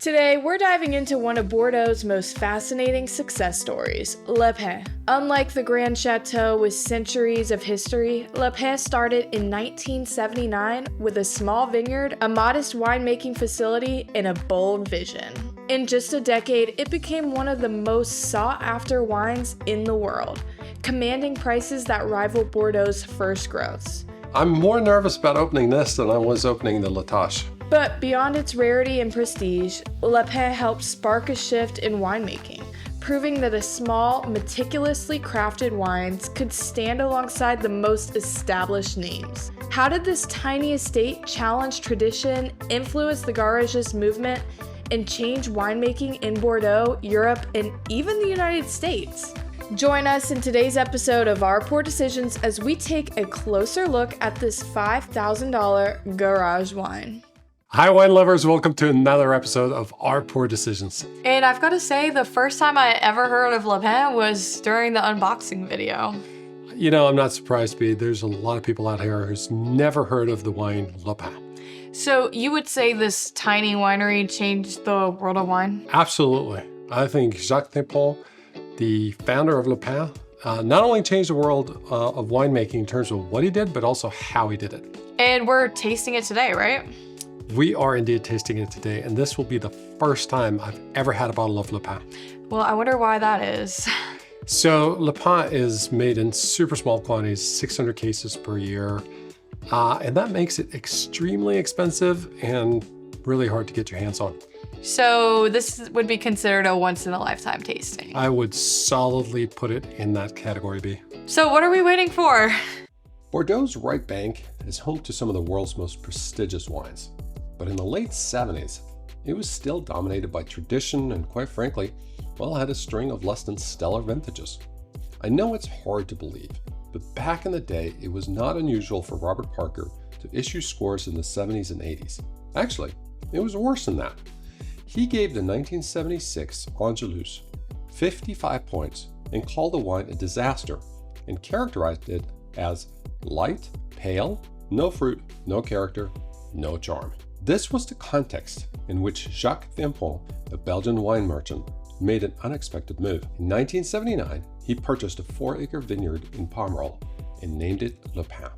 Today, we're diving into one of Bordeaux's most fascinating success stories, Le Pen. Unlike the Grand Château with centuries of history, Le Pen started in 1979 with a small vineyard, a modest winemaking facility, and a bold vision. In just a decade, it became one of the most sought-after wines in the world, commanding prices that rival Bordeaux's first growths. I'm more nervous about opening this than I was opening the La Tâche. But beyond its rarity and prestige, Le Pen helped spark a shift in winemaking, proving that a small, meticulously crafted wines could stand alongside the most established names. How did this tiny estate challenge tradition, influence the garagiste movement, and change winemaking in Bordeaux, Europe, and even the United States? Join us in today's episode of Our Poor Decisions as we take a closer look at this $5,000 garage wine. Hi, wine lovers. Welcome to another episode of Our Poor Decisions. And I've got to say, the first time I ever heard of Le Pen was during the unboxing video. You know, I'm not surprised, B. There's a lot of people out here who's never heard of the wine Le Pen. So you would say this tiny winery changed the world of wine? Absolutely. I think Jacques Tempon, the founder of Le Pen, not only changed the world of winemaking in terms of what he did, but also how he did it. And we're tasting it today, right? We are indeed tasting it today, and this will be the first time I've ever had a bottle of Le Pen. Well, I wonder why that is. So Le Pen is made in super small quantities, 600 cases per year, and that makes it extremely expensive and really hard to get your hands on. So this would be considered a once-in-a-lifetime tasting. I would solidly put it in that category B. So what are we waiting for? Bordeaux's right bank is home to some of the world's most prestigious wines. But in the late 70s, it was still dominated by tradition and, quite frankly, well, had a string of less than stellar vintages. I know it's hard to believe, but back in the day, it was not unusual for Robert Parker to issue scores in the 70s and 80s. Actually, it was worse than that. He gave the 1976 Angelus 55 points and called the wine a disaster and characterized it as light, pale, no fruit, no character, no charm. This was the context in which Jacques Tempon, a Belgian wine merchant, made an unexpected move. In 1979, he purchased a 4-acre vineyard in Pomerol and named it Le Pen.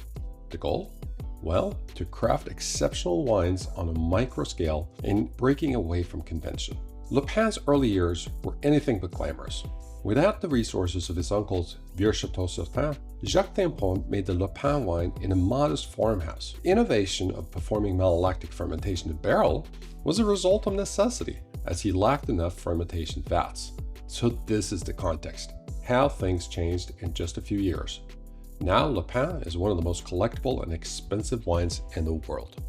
The goal? Well, to craft exceptional wines on a micro scale and breaking away from convention. Le Pen's early years were anything but glamorous. Without the resources of his uncle's Vieux Château Certain, Jacques Tempon made the Le Pen wine in a modest farmhouse. The innovation of performing malolactic fermentation in barrel was a result of necessity, as he lacked enough fermentation fats. So this is the context, how things changed in just a few years. Now Le Pen is one of the most collectible and expensive wines in the world.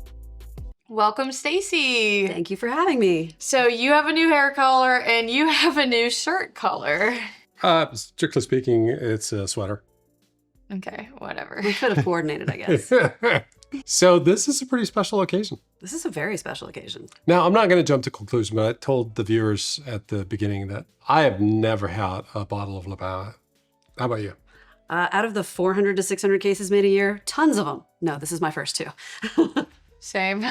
Welcome, Stacey. Thank you for having me. So you have a new hair color and you have a new shirt color. Strictly speaking, it's a sweater. Okay, whatever. We could have coordinated, I guess. So this is a pretty special occasion. This is a very special occasion. Now, I'm not going to jump to conclusion, but I told the viewers at the beginning that I have never had a bottle of Le Pen. How about you? Out of the 400 to 600 cases made a year, tons of them. No, this is my first two. Same.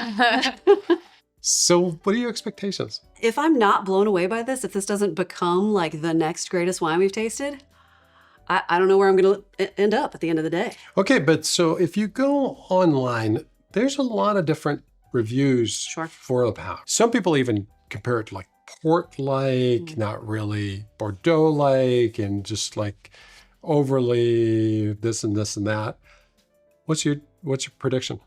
So what are your expectations? If I'm not blown away by this, if this doesn't become like the next greatest wine we've tasted, I don't know where I'm going to end up at the end of the day. Okay, but so if you go online, there's a lot of different reviews for Le Pen. Some people even compare it to like port-like, not really Bordeaux-like, and just like overly this and this and that. What's your prediction?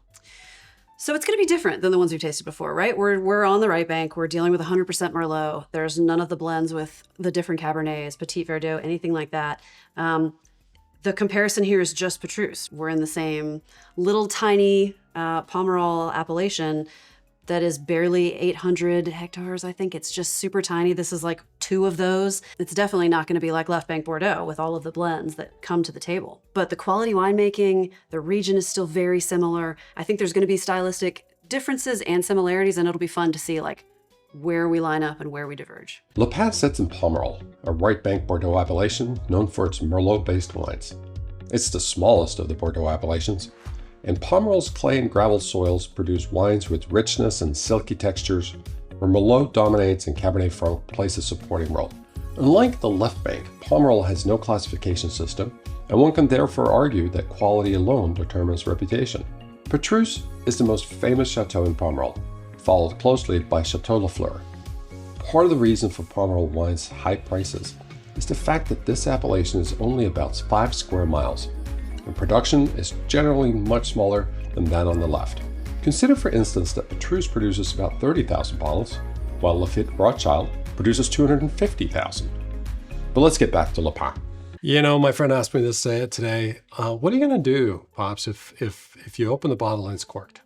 So it's going to be different than the ones we've tasted before, right? We're on the right bank. We're dealing with 100% Merlot. There's none of the blends with the different Cabernets, Petit Verdot, anything like that. The comparison here is just Petrus. We're in the same little tiny Pomerol appellation that is barely 800 hectares, I think. It's just super tiny. This is like 2 of those. It's definitely not going to be like Left Bank Bordeaux with all of the blends that come to the table. But the quality winemaking, the region is still very similar. I think there's going to be stylistic differences and similarities, and it'll be fun to see like where we line up and where we diverge. Le Pen sits in Pomerol, a right bank Bordeaux appellation known for its Merlot-based wines. It's the smallest of the Bordeaux appellations, and Pomerol's clay and gravel soils produce wines with richness and silky textures, where Merlot dominates and Cabernet Franc plays a supporting role. Unlike the left bank, Pomerol has no classification system, and one can therefore argue that quality alone determines reputation. Petrus is the most famous chateau in Pomerol, followed closely by Chateau Lafleur. Part of the reason for Pomerol wine's high prices is the fact that this appellation is only about 5 square miles, and production is generally much smaller than that on the left. Consider, for instance, that Petrus produces about 30,000 bottles, while Lafite Rothschild produces 250,000. But let's get back to Le Pen. You know, my friend asked me to say it today. What are you going to do, Pops, if you open the bottle and it's corked?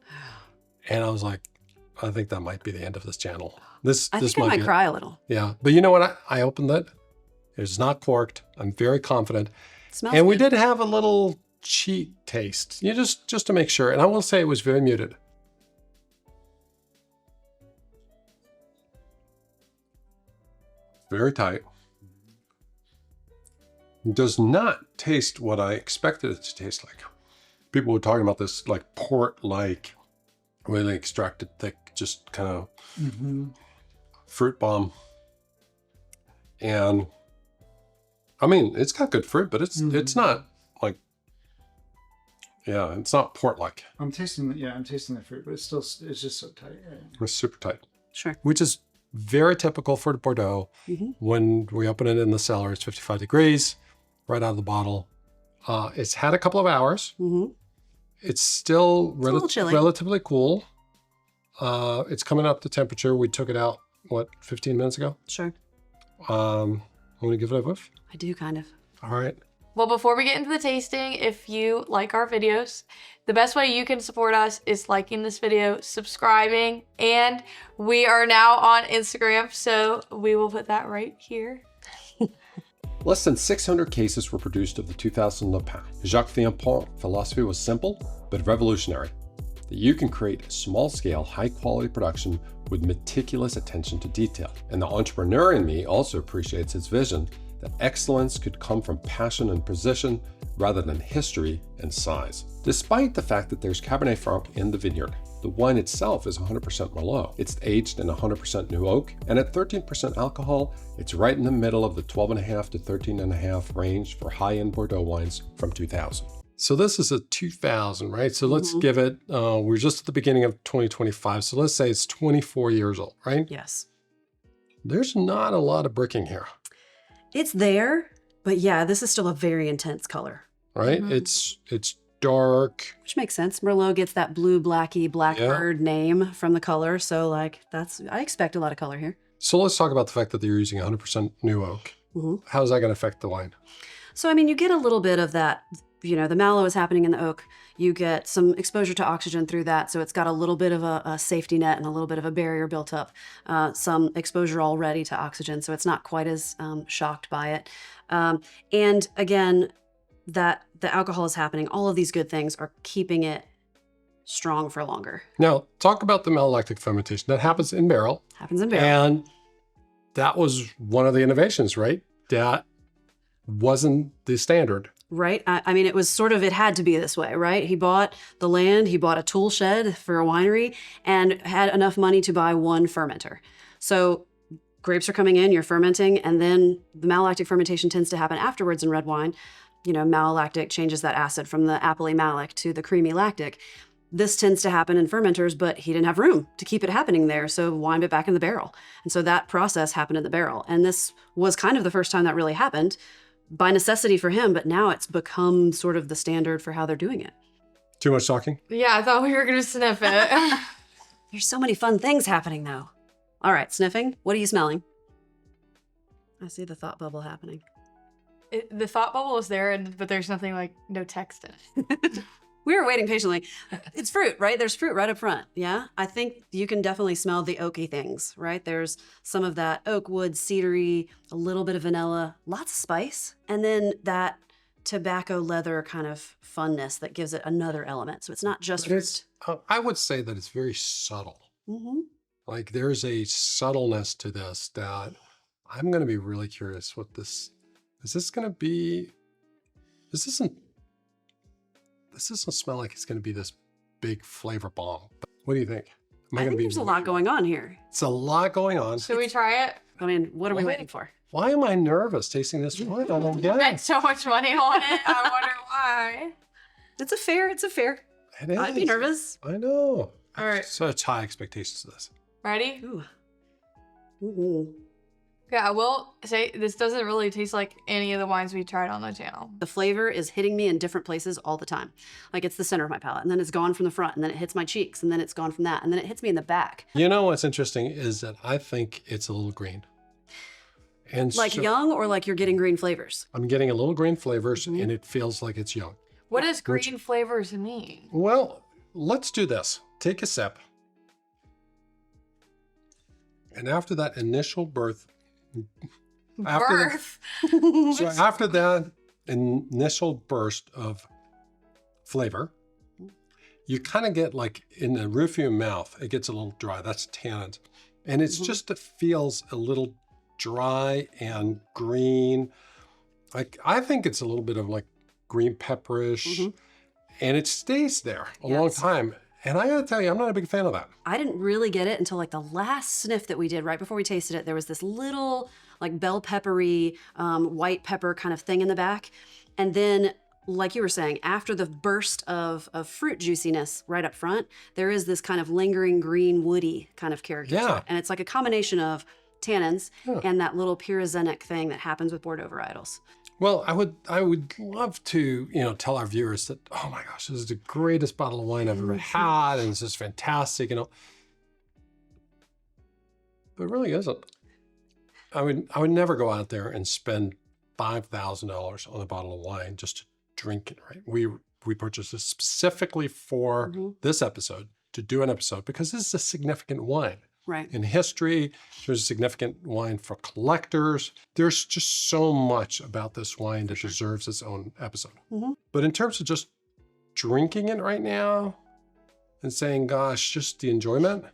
And I was like, I think that might be the end of this channel. I think I might cry a little. Yeah, but you know what? I opened it. It's not corked. I'm very confident. It smells and we good. did have a little cheat taste, just to make sure. And I will say it was very muted. Very tight. It does not taste what I expected it to taste like. People were talking about this like port-like, really extracted thick, just kind of fruit bomb. And I mean, it's got good fruit, but it's not like, yeah, it's not port-like. I'm tasting the fruit, but it's just so tight. Right? It's super tight. Sure. Which is very typical for Bordeaux. When we open it in the cellar, it's 55 degrees, right out of the bottle. It's had a couple of hours. It's still a little chilly. relatively cool. It's coming up to temperature. We took it out, 15 minutes ago? Sure. I'm going to give it a whiff. I do, kind of. All right. Well, before we get into the tasting, if you like our videos, the best way you can support us is liking this video, subscribing, and we are now on Instagram, so we will put that right here. Less than 600 cases were produced of the 2000 Le Pen. Jacques Viampont philosophy was simple, but revolutionary. That you can create small-scale, high-quality production with meticulous attention to detail. And the entrepreneur in me also appreciates its vision that excellence could come from passion and precision rather than history and size. Despite the fact that there's Cabernet Franc in the vineyard, the wine itself is 100% Merlot. It's aged in 100% new oak, and at 13% alcohol, it's right in the middle of the 12.5 to 13.5 range for high-end Bordeaux wines from 2000. So this is a 2000, right? So let's give it, we're just at the beginning of 2025, so let's say it's 24 years old, right? Yes. There's not a lot of bricking here. It's there, but yeah, this is still a very intense color. Right? It's dark. Which makes sense. Merlot gets that blue, blacky, blackbird name from the color. So like I expect a lot of color here. So let's talk about the fact that they're using 100% new oak. How's that going to affect the wine? So, I mean, you get a little bit of that, the mallow is happening in the oak. You get some exposure to oxygen through that. So it's got a little bit of a safety net and a little bit of a barrier built up. Some exposure already to oxygen. So it's not quite as shocked by it. And again, that the alcohol is happening. All of these good things are keeping it strong for longer. Now, talk about the malolactic fermentation. That happens in barrel. Happens in barrel. And that was one of the innovations, right? That wasn't the standard. Right? I mean, it was sort of, it had to be this way, right? He bought the land, he bought a tool shed for a winery, and had enough money to buy one fermenter. So grapes are coming in, you're fermenting, and then the malolactic fermentation tends to happen afterwards in red wine. Malolactic changes that acid from the appley malic to the creamy lactic. This tends to happen in fermenters, but he didn't have room to keep it happening there, so wind it back in the barrel. And so that process happened in the barrel. And this was kind of the first time that really happened, by necessity for him, but now it's become sort of the standard for how they're doing it. Too much talking? Yeah, I thought we were going to sniff it. There's so many fun things happening though. All right, sniffing. What are you smelling? I see the thought bubble happening. The thought bubble is there, but there's nothing like no text in it. We were waiting patiently. It's fruit, right? There's fruit right up front. Yeah. I think you can definitely smell the oaky things, right? There's some of that oak wood, cedary, a little bit of vanilla, lots of spice. And then that tobacco leather kind of funness that gives it another element. So it's not just fruit. I would say that it's very subtle. Like there's a subtleness to this that I'm going to be really curious what this, is this going to be, this doesn't smell like it's going to be this big flavor bomb. What do you think? I think there's a lot going on here. It's a lot going on. Should we try it? I mean, what are we waiting for? Why am I nervous tasting this wine? I don't get Spent it. so much money on it. I wonder why. It's a fair. It is. I'd be nervous. I know. All right. Such high expectations of this. Ready? Ooh. Ooh. Yeah, I will say this doesn't really taste like any of the wines we tried on the channel. The flavor is hitting me in different places all the time. Like it's the center of my palate, and then it's gone from the front, and then it hits my cheeks, and then it's gone from that, and then it hits me in the back. You know what's interesting is that I think it's a little green. And Like young, or like you're getting green flavors? I'm getting a little green flavors, and it feels like it's young. What does green flavors mean? Well, let's do this. Take a sip. And after that initial birth, after that initial burst of flavor, you kind of get like in the roof of your mouth, it gets a little dry. That's tannins. And it's just, it feels a little dry and green. Like, I think it's a little bit of like green pepperish, and it stays there a long time. And I gotta tell you, I'm not a big fan of that. I didn't really get it until like the last sniff that we did right before we tasted it. There was this little like bell peppery, white pepper kind of thing in the back. And then, like you were saying, after the burst of fruit juiciness right up front, there is this kind of lingering green woody kind of character to it. And it's like a combination of tannins and that little pyrazenic thing that happens with Bordeaux varietals. Well, I would love to, tell our viewers that, oh my gosh, this is the greatest bottle of wine I've ever had, and it's just fantastic, But it really isn't. I would never go out there and spend $5,000 on a bottle of wine just to drink it, right? We purchased this specifically for this episode, to do an episode, because this is a significant wine. Right. In history, there's a significant wine for collectors. There's just so much about this wine that deserves its own episode. But in terms of just drinking it right now and saying, gosh, just the enjoyment,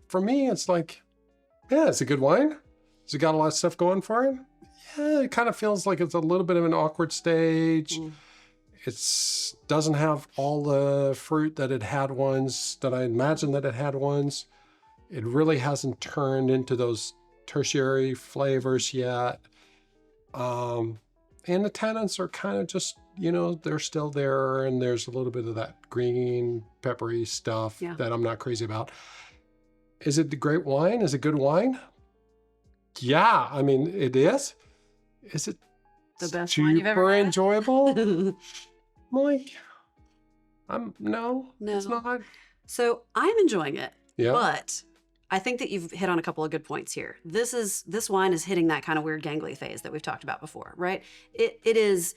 for me, it's like, yeah, it's a good wine. Has it got a lot of stuff going for it? Yeah, it kind of feels like it's a little bit of an awkward stage. It doesn't have all the fruit that it had once, that I imagined that it had once. It really hasn't turned into those tertiary flavors yet. And the tannins are kind of just, they're still there, and there's a little bit of that green, peppery stuff that I'm not crazy about. Is it the great wine? Is it good wine? Yeah, I mean, it is. Is it the best wine you've ever had? Enjoyable? Like, no, it's not. So I'm enjoying it, but I think that you've hit on a couple of good points here. This wine is hitting that kind of weird gangly phase that we've talked about before, right? It is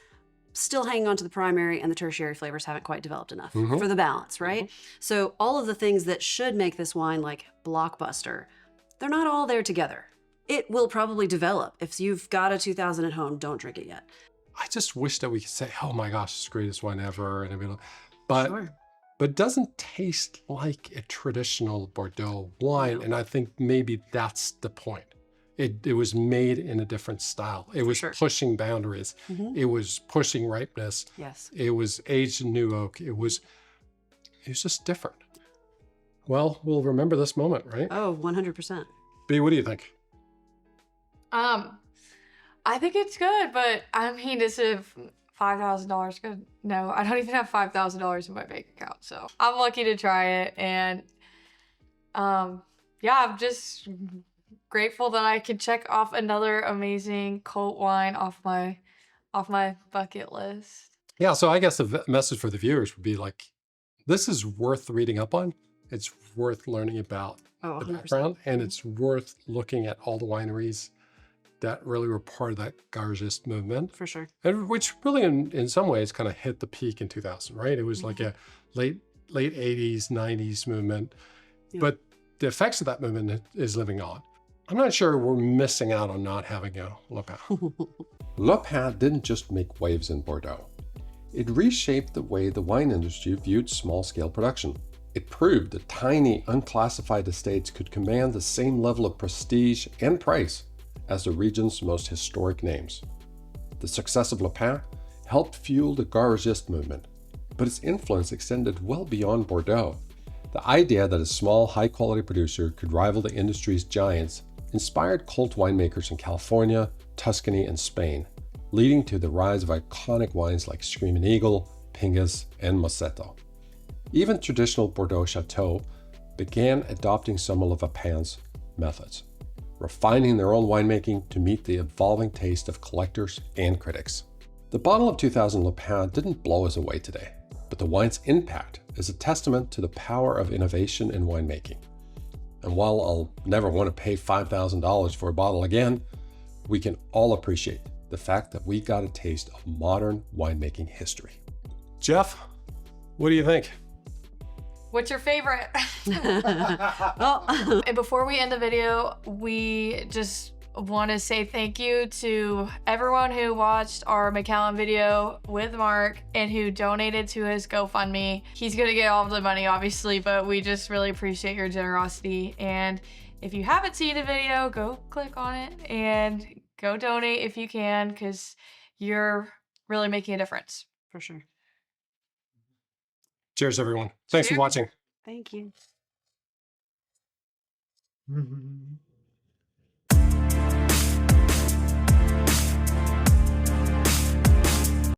still hanging on to the primary, and the tertiary flavors haven't quite developed enough for the balance, right? So all of the things that should make this wine like blockbuster, they're not all there together. It will probably develop. If you've got a 2000 at home, don't drink it yet. I just wish that we could say, oh my gosh, it's the greatest wine ever. And but it doesn't taste like a traditional Bordeaux wine. And I think maybe that's the point. It was made in a different style. It was pushing boundaries. It was pushing ripeness. Yes. It was aged in new oak. It was just different. Well, we'll remember this moment, right? Oh, 100%. B, what do you think? I think it's good, but I mean, is it $5,000 good? No, I don't even have $5,000 in my bank account, so I'm lucky to try it. And I'm just grateful that I can check off another amazing cult wine off my bucket list. Yeah, so I guess the message for the viewers would be like, this is worth reading up on. It's worth learning about the background, and it's worth looking at all the wineries that really were part of that garagiste movement. For sure. And which really in some ways kind of hit the peak in 2000, right? It was like a late 80s, 90s movement. But the effects of that movement is living on. I'm not sure we're missing out on not having a Le Pen. Le Pen didn't just make waves in Bordeaux. It reshaped the way the wine industry viewed small-scale production. It proved that tiny, unclassified estates could command the same level of prestige and price as the region's most historic names. The success of Le Pen helped fuel the garagiste movement, but its influence extended well beyond Bordeaux. The idea that a small, high-quality producer could rival the industry's giants inspired cult winemakers in California, Tuscany, and Spain, leading to the rise of iconic wines like Screaming Eagle, Pingus, and Moscato. Even traditional Bordeaux châteaux began adopting some of Le Vapin's methods, refining their own winemaking to meet the evolving taste of collectors and critics. The bottle of 2000 Le Pin didn't blow us away today, but the wine's impact is a testament to the power of innovation in winemaking. And while I'll never want to pay $5,000 for a bottle again, we can all appreciate the fact that we got a taste of modern winemaking history. Jeff, what do you think? What's your favorite? Well, And before we end the video, we just want to say thank you to everyone who watched our McCallum video with Mark and who donated to his GoFundMe. He's gonna get all of the money, obviously, but we just really appreciate your generosity. And if you haven't seen the video, go click on it and go donate if you can, because you're really making a difference. for sure. Cheers, everyone. Thanks for Cheers. watching. Thank you. Mhm.